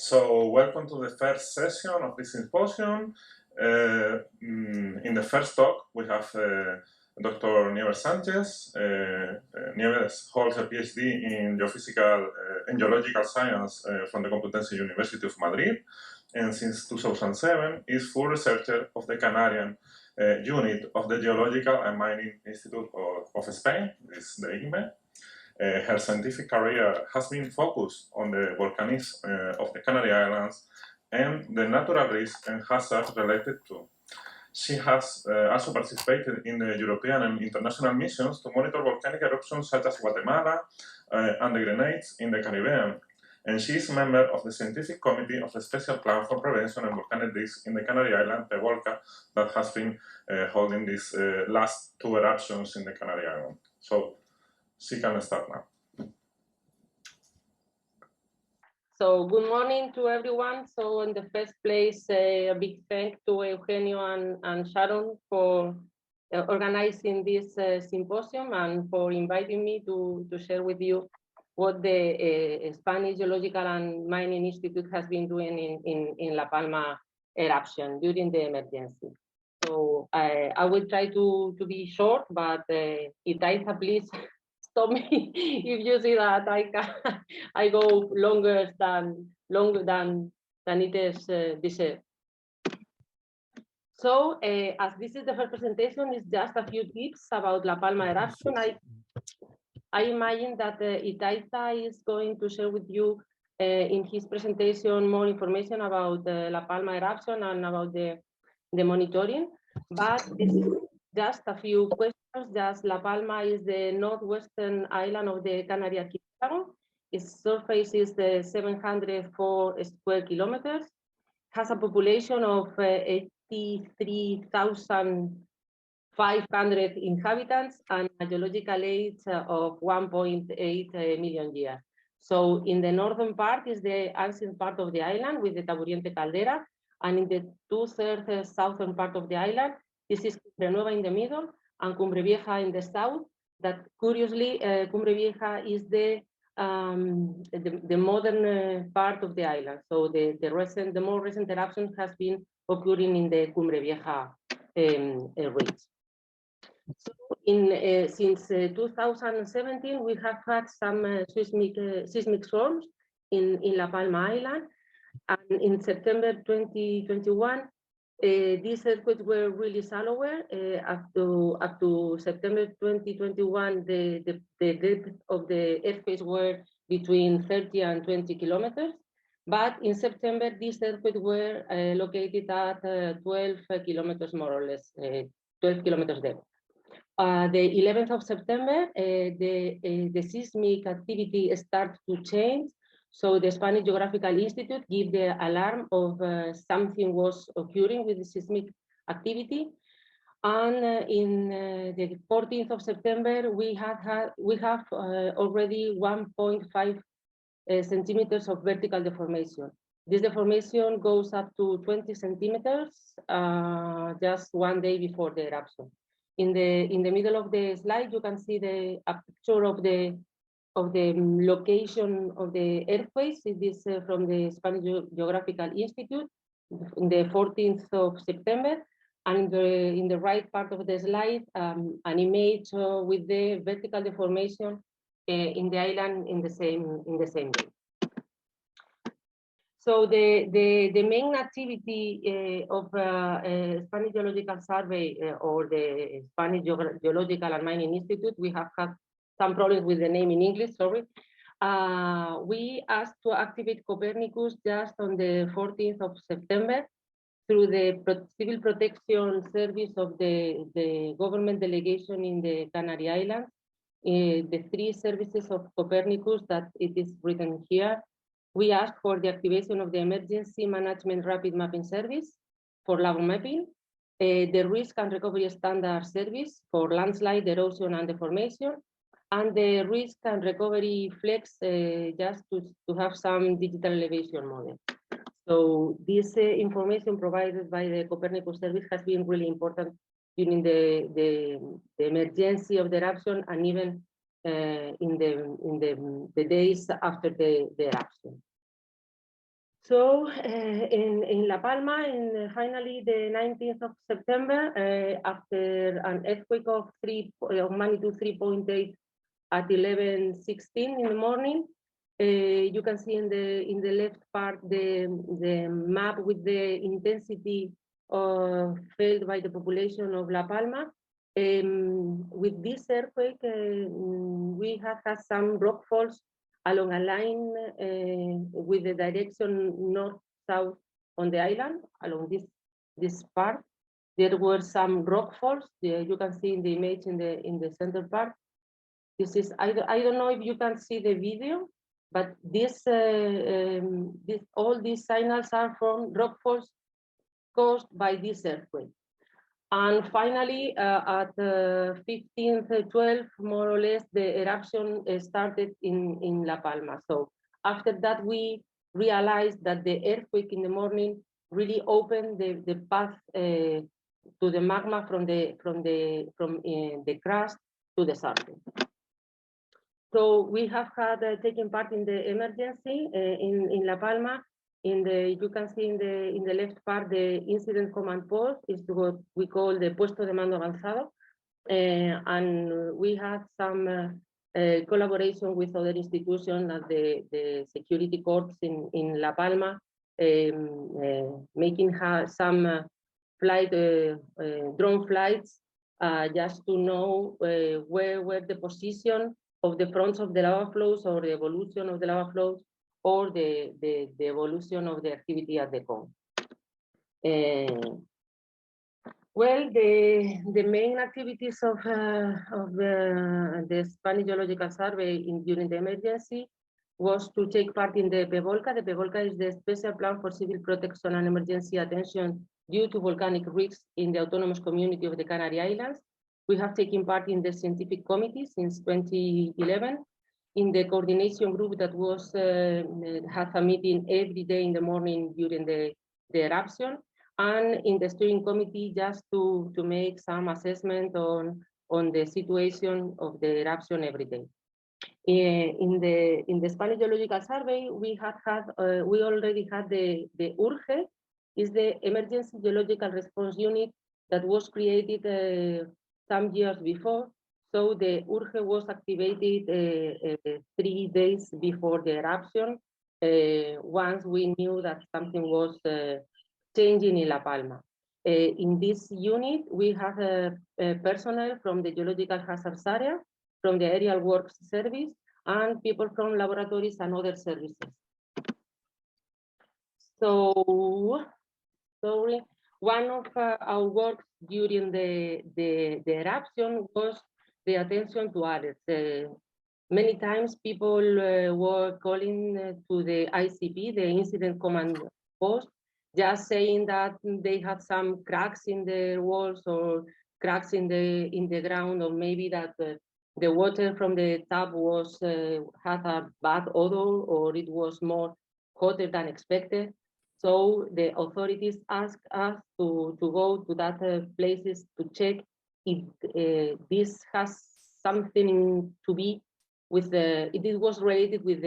So welcome to the first session of this symposium. In the first talk, we have Dr. Nieves Sánchez. Nieves holds a PhD in geological science from the Complutense University of Madrid, and since 2007 is full researcher of the Canarian unit of the Geological and Mining Institute of Spain, this is the IGME. Her scientific career has been focused on the volcanics of the Canary Islands and the natural risks and hazards related to. She has also participated in the European and international missions to monitor volcanic eruptions such as Guatemala and the Grenades in the Caribbean. And she is a member of the Scientific Committee of the Special Plan for Prevention and Volcanic Risks in the Canary Islands, PEVOLCA, that has been holding these last two eruptions in the Canary Islands. So, she can start now. So good morning to everyone. So in the first place, a big thank to Eugenio and Sharon for organizing this symposium and for inviting me to share with you what the Spanish Geological and Mining Institute has been doing in La Palma eruption during the emergency. So I will try to be short, but Itahiza, please stop me if you see that I go longer than it is deserved. So as this is the first presentation, it's just a few tips about La Palma eruption. I imagine that Itahiza is going to share with you in his presentation more information about La Palma eruption and about the monitoring, but this is just a few questions. Just La Palma is the northwestern island of the Canary archipelago. Its surface is 704 square kilometers, has a population of 83,500 inhabitants and a geological age of 1.8 million years. So in the northern part is the ancient part of the island with the Taburiente caldera, and in the two-thirds southern part of the island, this is Cumbre Nueva in the middle and Cumbre Vieja in the south. That curiously, Cumbre Vieja is the modern part of the island. So the more recent eruption has been occurring in the Cumbre Vieja ridge. So since 2017, we have had some seismic storms in La Palma Island. And in September 2021, these earthquakes were really shallower. Up to September 2021, the depth of the earthquakes were between 30 and 20 kilometers. But in September, these earthquakes were located at 12 kilometers more or less, 12 kilometers depth. The 11th of September, the seismic activity started to change. So the Spanish Geographical Institute gave the alarm of something was occurring with the seismic activity. And in the 14th of September, we have already 1.5 centimeters of vertical deformation. This deformation goes up to 20 centimeters just one day before the eruption. In the middle of the slide, you can see a picture of the location of the earthquakes. It is from the Spanish Geographical Institute in the 14th of September. And in the right part of the slide, an image with the vertical deformation in the island in the same day. So the main activity of Spanish Geological Survey or the Spanish Geological and Mining Institute, we have had some problems with the name in English, sorry. We asked to activate Copernicus just on the 14th of September through the Civil Protection Service of the government delegation in the Canary Islands. The three services of Copernicus that it is written here. We asked for the activation of the Emergency Management Rapid Mapping Service for lagoon mapping, the Risk and Recovery Standard Service for landslide, erosion, and deformation, and the Risk and Recovery Flex just to have some digital elevation model. So this information provided by the Copernicus service has been really important during the emergency of the eruption and even in the days after the eruption. So in La Palma, finally the 19th of September, after an earthquake of magnitude 3.8 at 11:16 in the morning, you can see in the left part the map with the intensity felt by the population of La Palma. With this earthquake, we have had some rockfalls along a line with the direction north-south on the island, along this part. There were some rockfalls. You can see in the image in the center part. This is, I don't know if you can see the video, but all these signals are from rockfalls caused by this earthquake. And finally, at 15:12, more or less, the eruption started in La Palma. So after that, we realized that the earthquake in the morning really opened the path to the magma from the crust to the surface. So we have had taken part in the emergency in La Palma. You can see in the left part, the incident command post is what we call the puesto de mando avanzado. And we had some collaboration with other institutions at the security corps in La Palma, making some drone flights just to know where were the position of the fronts of the lava flows or the evolution of the lava flows or the evolution of the activity at the cone. Well, the main activities of the Spanish Geological Survey during the emergency was to take part in the PEVOLCA. The PEVOLCA is the Special Plan for Civil Protection and Emergency Attention due to volcanic risks in the autonomous community of the Canary Islands. We have taken part in the scientific committee since 2011, in the coordination group that had a meeting every day in the morning during the eruption, and in the steering committee just to make some assessment on the situation of the eruption every day. In the Spanish Geological Survey, we already had the URGE, is the Emergency Geological Response Unit that was created some years before. So the URGE was activated 3 days before the eruption, once we knew that something was changing in La Palma. In this unit, we have personnel from the Geological Hazards Area, from the Aerial Works Service, and people from laboratories and other services. So, sorry, one of our works during the eruption was the attention to alerts. Many times people were calling to the ICP, the Incident Command Post, just saying that they had some cracks in the walls or cracks in the ground, or maybe that the water from the tap had a bad odor, or it was more hotter than expected. So the authorities asked us to go to that places to check if this has something to be with if it was related with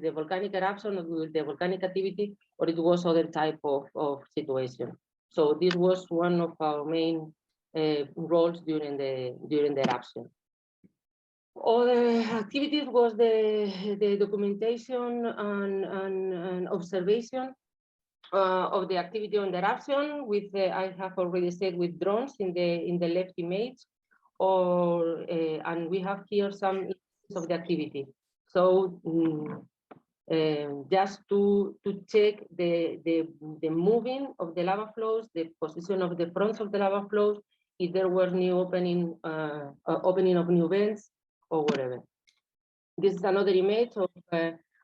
the volcanic eruption or with the volcanic activity, or it was other type of situation. So this was one of our main roles during the eruption. Other activities was the documentation and observation of the activity on the eruption with I have already said with drones in the left image, and we have here some images of the activity. So just to check the moving of the lava flows, the position of the fronts of the lava flows, if there were new opening of new vents or whatever. This is another image of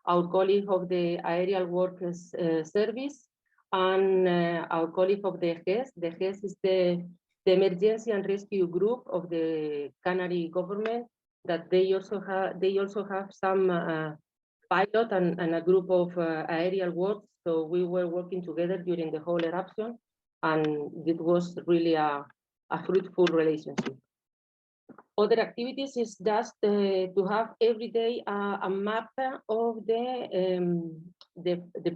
our colleague of the Aerial Works Service and our colleague of the GES. The GES is the emergency and rescue group of the Canary government, that they also have some pilot and a group of aerial works. So we were working together during the whole eruption, and it was really a fruitful relationship. Other activities is just to have every day a map of the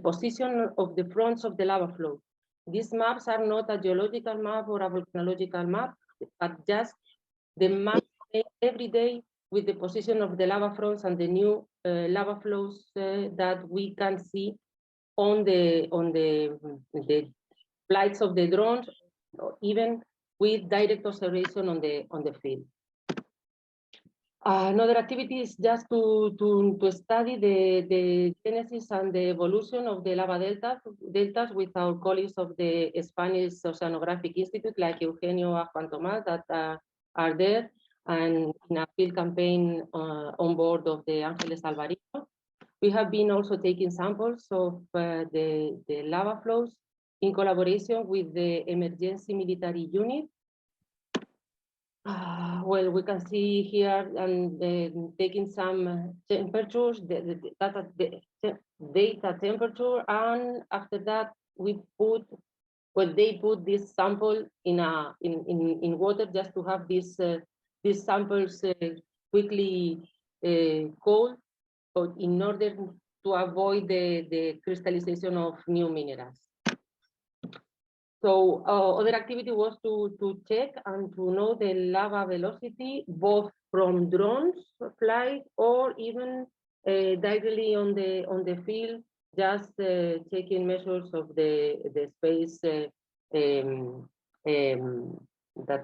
position of the fronts of the lava flow. These maps are not a geological map or a volcanological map, but just the map every day with the position of the lava fronts and the new lava flows that we can see on the flights of the drones, or even with direct observation on the field. Another activity is just to study the genesis and the evolution of the lava deltas with our colleagues of the Spanish Oceanographic Institute, like Eugenio and Juan Tomás, that are there, and in a field campaign on board of the Ángeles Alvarito. We have been also taking samples of the lava flows in collaboration with the emergency military unit. Well, we can see here and taking some temperatures, the data temperature, and after that we put, well, they put this sample in water just to have these samples quickly cold, but in order to avoid the crystallization of new minerals. So other activity was to check and to know the lava velocity, both from drones flight or even directly on the field, just taking measures of the space that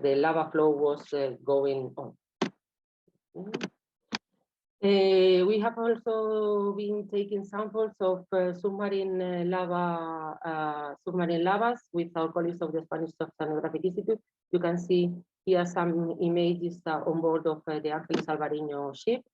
the lava flow was going on. We have also been taking samples of submarine lavas with our colleagues of the Spanish Oceanographic Institute. You can see here some images on board of the Ángeles Alvarito ship.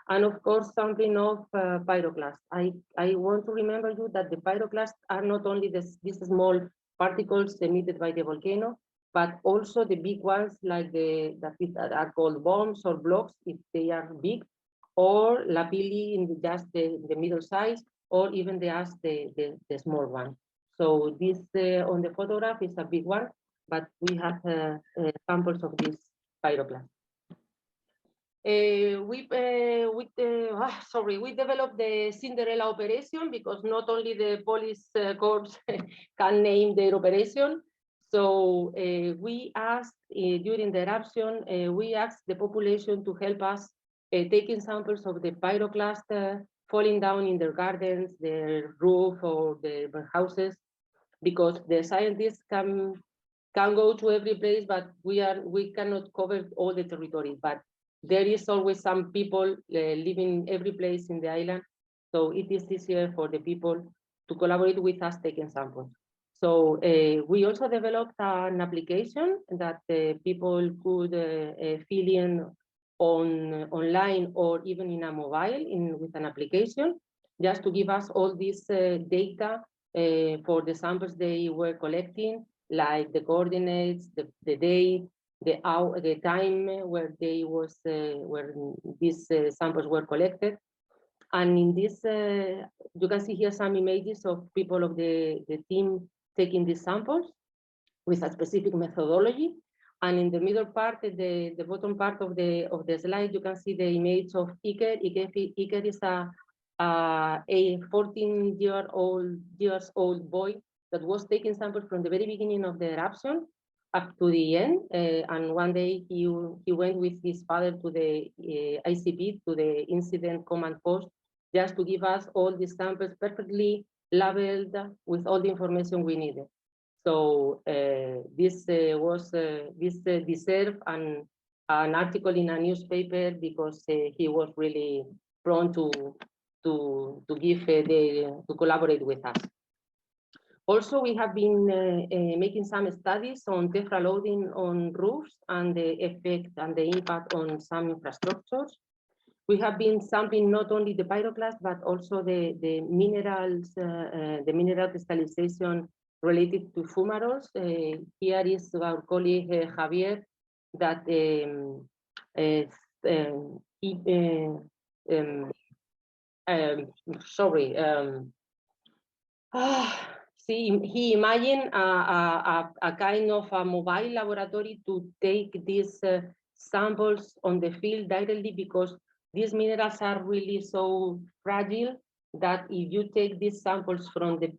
And of course, sampling of pyroclasts. I want to remember you that the pyroclasts are not only these small particles emitted by the volcano, but also the big ones like that are called bombs or blocks if they are big, or lapilli in just the middle size, or even the small one. So this on the photograph is a big one, but we have samples of these pyroclasts. We developed the Cinderella operation because not only the police corps can name their operation. So we asked during the eruption, we asked the population to help us taking samples of the pyroclast falling down in their gardens, their roof, or their houses, because the scientists can go to every place, but we cannot cover all the territory. But there is always some people living every place in the island, so it is easier for the people to collaborate with us taking samples. So we also developed an application that people could fill in online or even in a mobile with an application, just to give us all this data for the samples they were collecting, like the coordinates, the date, the time where where these samples were collected. And in this, you can see here some images of people of the team taking these samples with a specific methodology. And in the middle part, the bottom part of the slide, you can see the image of Iker. Iker is a 14-year-old boy that was taking samples from the very beginning of the eruption up to the end. And one day he went with his father to the ICP, to the Incident Command Post, just to give us all these samples perfectly labeled with all the information we needed. So this deserved an article in a newspaper because he was really prone to collaborate with us. Also, we have been making some studies on tephra loading on roofs and the effect and the impact on some infrastructures. We have been sampling not only the pyroclast, but also the minerals, the mineral crystallization related to fumaroles. Here is our colleague Javier that he imagined a kind of a mobile laboratory to take these samples on the field directly, because these minerals are really so fragile that if you take these samples from the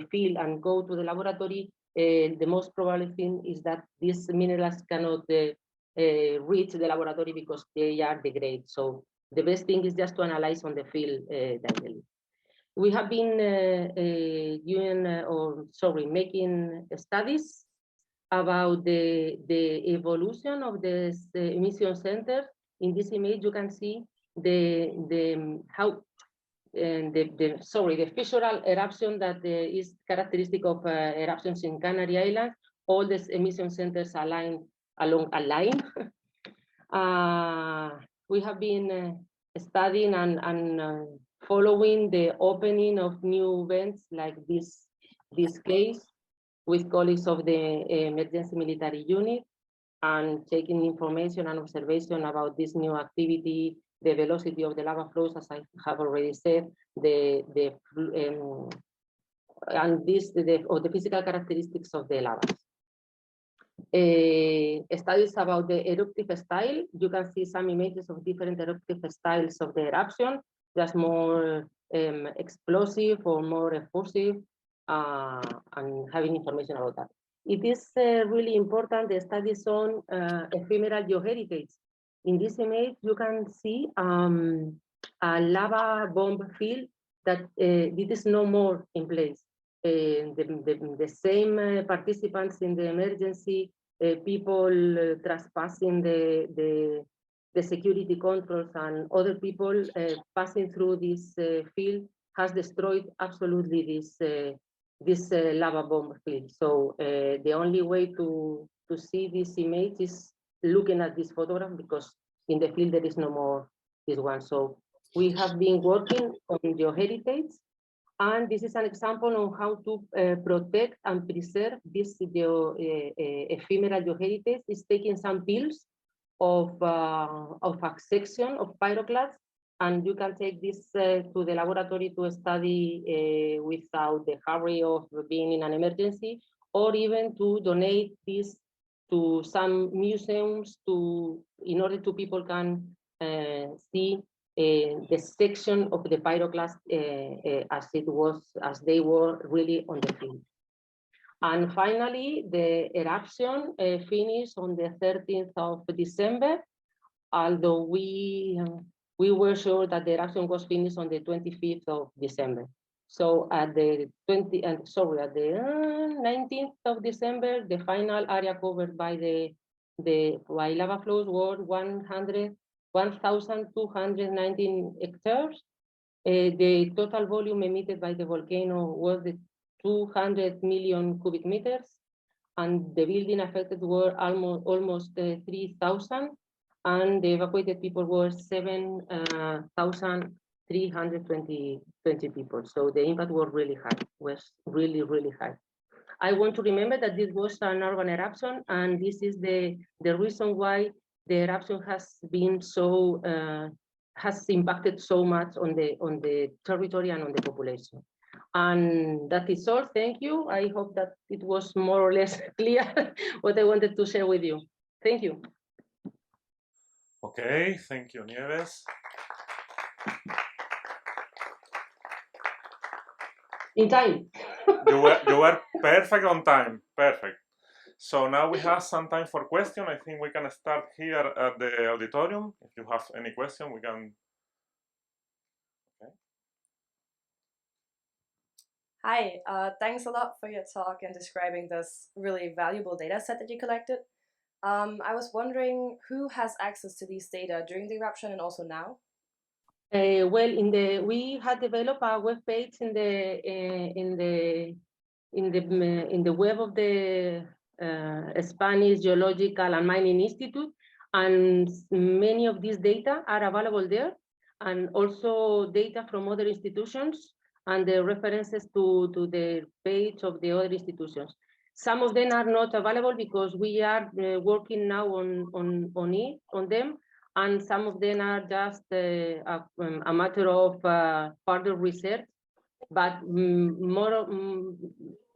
field and go to the laboratory, the most probable thing is that these minerals cannot reach the laboratory because they are degraded. So the best thing is just to analyze on the field directly. We have been making studies about the evolution of the emission center. In this image, you can see the fissural eruption that is characteristic of eruptions in Canary Islands. All the emission centers align along a line. We have been studying and following the opening of new vents like this case with colleagues of the emergency military unit, and taking information and observation about this new activity, the velocity of the lava flows, as I have already said, the physical characteristics of the lavas. Studies about the eruptive style. You can see some images of different eruptive styles of the eruption, just more explosive or more effusive, and having information about that. It is really important, the studies on ephemeral geoheritage. In this image, you can see a lava bomb field that it is no more in place. The same participants in the emergency, people trespassing the security controls, and other people passing through this field has destroyed absolutely this lava bomb field. So the only way to see this image is looking at this photograph, because in the field there is no more this one. So we have been working on geoheritage, and this is an example on how to protect and preserve this ephemeral geoheritage. It's taking some pills of a section of pyroclasts, and you can take this to the laboratory to study without the hurry of being in an emergency, or even to donate this to some museums in order to people can see the section of the pyroclast as they were really on the field. And finally, the eruption finished on the 13th of December, although we were sure that the eruption was finished on the 25th of December. So at the 19th of December, the final area covered by by lava flows were 1,219 hectares. The total volume emitted by the volcano was 200 million cubic meters, and the building affected were almost 3,000, and the evacuated people were 7,320 people. So the impact was really high, really high. I want to remember that this was an urban eruption, and this is the reason why the eruption has been so has impacted so much on the territory and on the population. And that is all. Thank you. I hope that it was more or less clear what I wanted to share with you. Thank you. Okay, thank you, Nieves. In time. You were perfect on time. Perfect. So now we have some time for questions. I think we can start here at the auditorium. If you have any question, we can. Okay. Hi, thanks a lot for your talk and describing this really valuable data set that you collected. I was wondering who has access to these data during the eruption and also now? Well, we had developed a web page in the web of the Spanish Geological and Mining Institute, and many of these data are available there, and also data from other institutions and the references to the page of the other institutions. Some of them are not available because we are working now on them, and some of them are just a matter of further research. But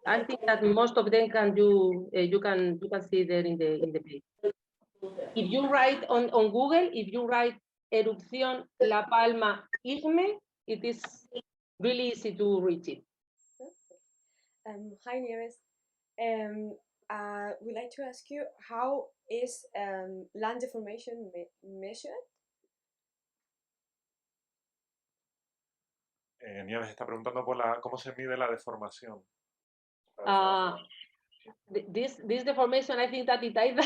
I think that most of them can do. You can see there in the page. if you write on Google, if you write Erupción La Palma IGME, it is really easy to reach it. Hi, Nieves. We'd like to ask you, how is land deformation measured? Nieves está preguntando por cómo se mide la deformación. This deformation, I think that Itahiza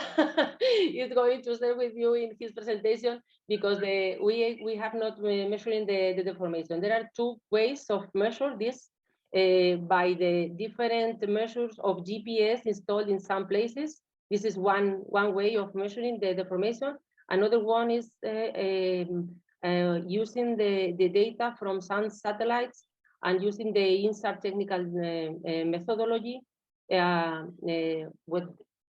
is going to share with you in his presentation, because we have not measuring the deformation. There are two ways of measure this by the different measures of GPS installed in some places. This is one way of measuring the deformation. Another one is using the data from some satellites and using the INSAR technical methodology. With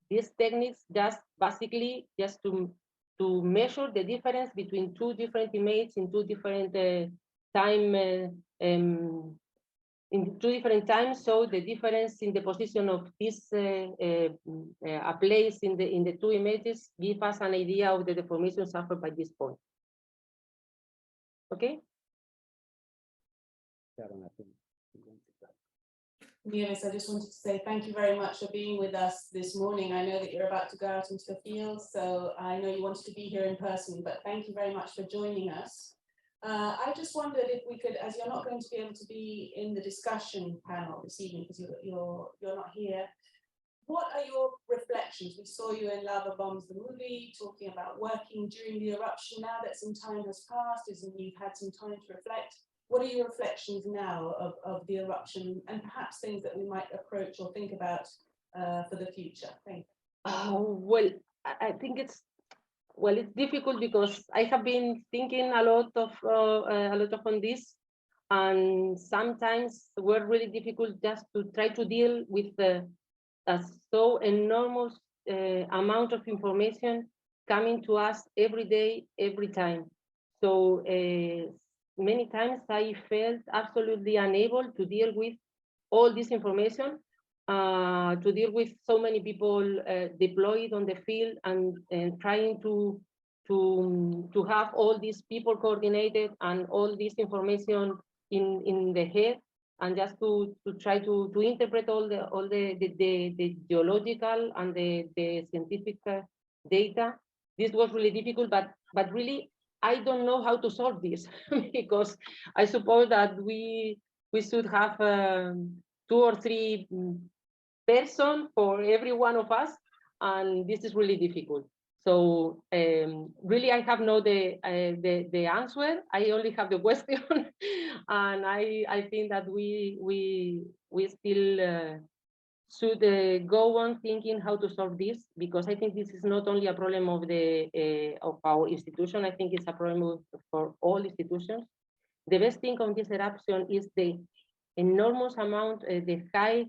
these techniques, just basically to measure the difference between two different images in two different in two different times. So the difference in the position of this a place in the two images give us an idea of the deformation suffered by this point. Okay. Nieves, I just wanted to say thank you very much for being with us this morning. I know that you're about to go out into the field, so I know you wanted to be here in person, but thank you very much for joining us. I just wondered if we could, as you're not going to be able to be in the discussion panel this evening because you're not here, what are your reflections? We saw you in Lava Bombs the movie talking about working during the eruption. Now that some time has passed, and you've had some time to reflect, what are your reflections now of the eruption, and perhaps things that we might approach or think about for the future? Thank you. Well, I think it's difficult because I have been thinking a lot on this, and sometimes we're really difficult just to try to deal with a so enormous amount of information coming to us every day, every time. So many times I felt absolutely unable to deal with all this information, to deal with so many people deployed on the field and trying to have all these people coordinated and all this information in the head, and just to try to interpret all the geological and the scientific data. This was really difficult, but really I don't know how to solve this because I suppose that we should have 2 or 3 persons for every one of us, and this is really difficult. So really, I have no the answer. I only have the question, and I think that we still should go on thinking how to solve this, because I think this is not only a problem of of our institution. I think it's a problem for all institutions. The best thing on this eruption is the enormous amount, the high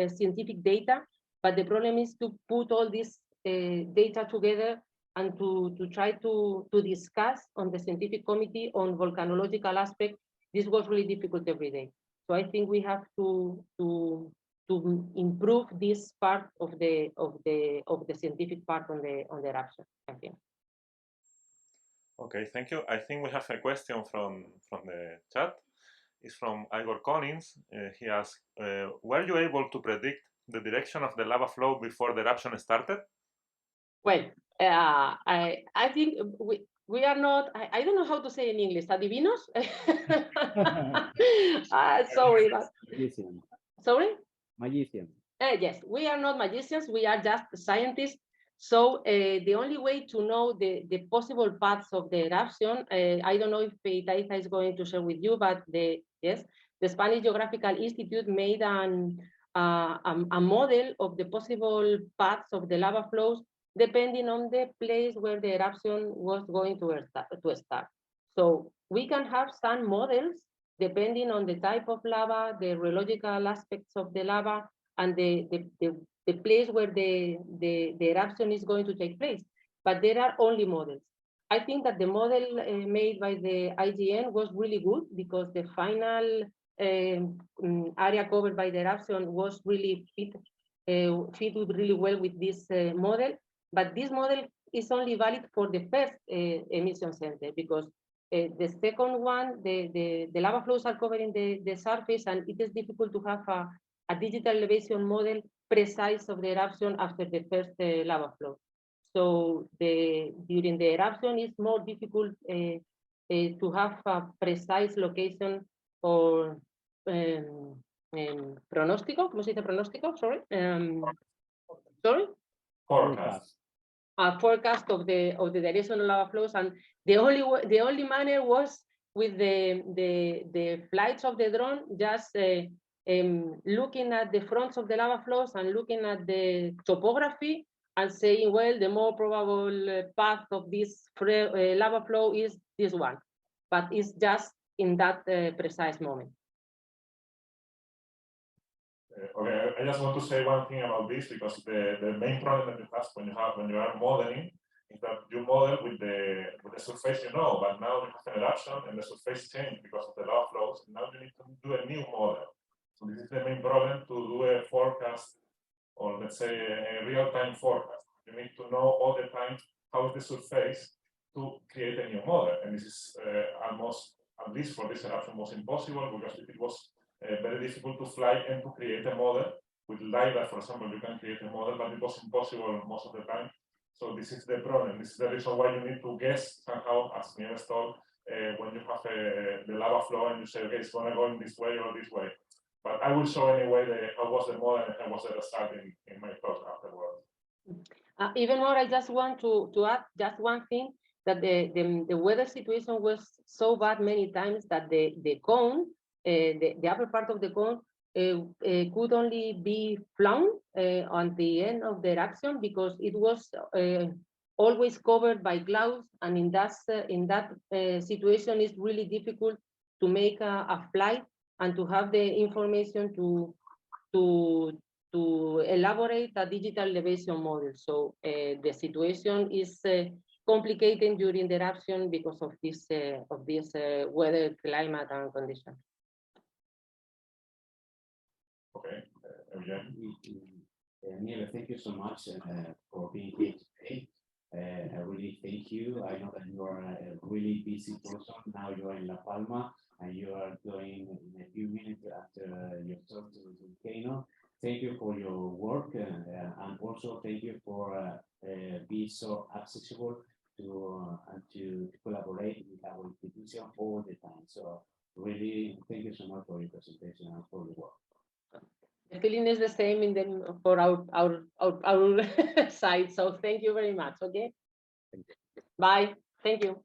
scientific data, but the problem is to put all this data together and to try to discuss on the scientific committee on volcanological aspect. This was really difficult every day. So I think we have to improve this part of the scientific part on the eruption, I think. Okay, thank you. I think we have a question from the chat. It's from Igor Collins. He asks, were you able to predict the direction of the lava flow before the eruption started? Well, I think we are not, I don't know how to say in English, adivinos? Sorry. Magicians. Sorry? Magicians. Yes, we are not magicians, we are just scientists. So the only way to know the possible paths of the eruption, I don't know if Itahiza is going to share with you, but the Spanish Geographical Institute made a model of the possible paths of the lava flows depending on the place where the eruption was going to start. So we can have some models depending on the type of lava, the rheological aspects of the lava, and the place where the eruption is going to take place. But there are only models. I think that the model made by the IGN was really good, because the final area covered by the eruption was really fit really well with this model. But this model is only valid for the first emission center, because the second one, the lava flows are covering the surface, and it is difficult to have a digital elevation model precise of the eruption after the first lava flow. So during the eruption, it's more difficult to have a precise location or pronóstico. ¿Cómo se dice pronóstico? Sorry. Sorry. Forecast. A forecast of the direction of lava flows, and the only manner was with the flights of the drone, just looking at the fronts of the lava flows and looking at the topography and saying, well, the more probable path of this lava flow is this one, but it's just in that precise moment. Okay, I just want to say one thing about this, because the main problem that you have when you are modeling is that you model with the surface you know, but now you have an eruption and the surface changed because of the lava flows, and now you need to do a new model. So this is the main problem, to do a forecast, or let's say a real-time forecast. You need to know all the time how is the surface to create a new model, and this is almost, at least for this eruption, was impossible, because it was very difficult to fly and to create a model. With LiDAR, for example, you can create a model, but it was impossible most of the time. So this is the problem. This is the reason why you need to guess somehow, as Nieves told, when you have the lava flow and you say, okay, it's going to go in this way or this way. But I will show anyway how was the model and how was the result in my talk afterwards. Even more, I just want to add just one thing, that the weather situation was so bad many times that the cone, the upper part of the cone, could only be flown on the end of the eruption, because it was always covered by clouds, and in that situation, it's really difficult to make a flight and to have the information to elaborate a digital elevation model. So the situation is complicated during the eruption because of this weather, climate, and condition. Okay, Eugenio. Nieves, thank you so much for being here today. I really thank you. I know that you are a really busy person. Now you are in La Palma, and you are going in a few minutes after your talk to the volcano. Thank you for your work, and also thank you for being so accessible to collaborate with our institution all the time. So really, thank you so much for your presentation and for your work. The feeling is the same for our side. So thank you very much. Okay. Bye. Thank you.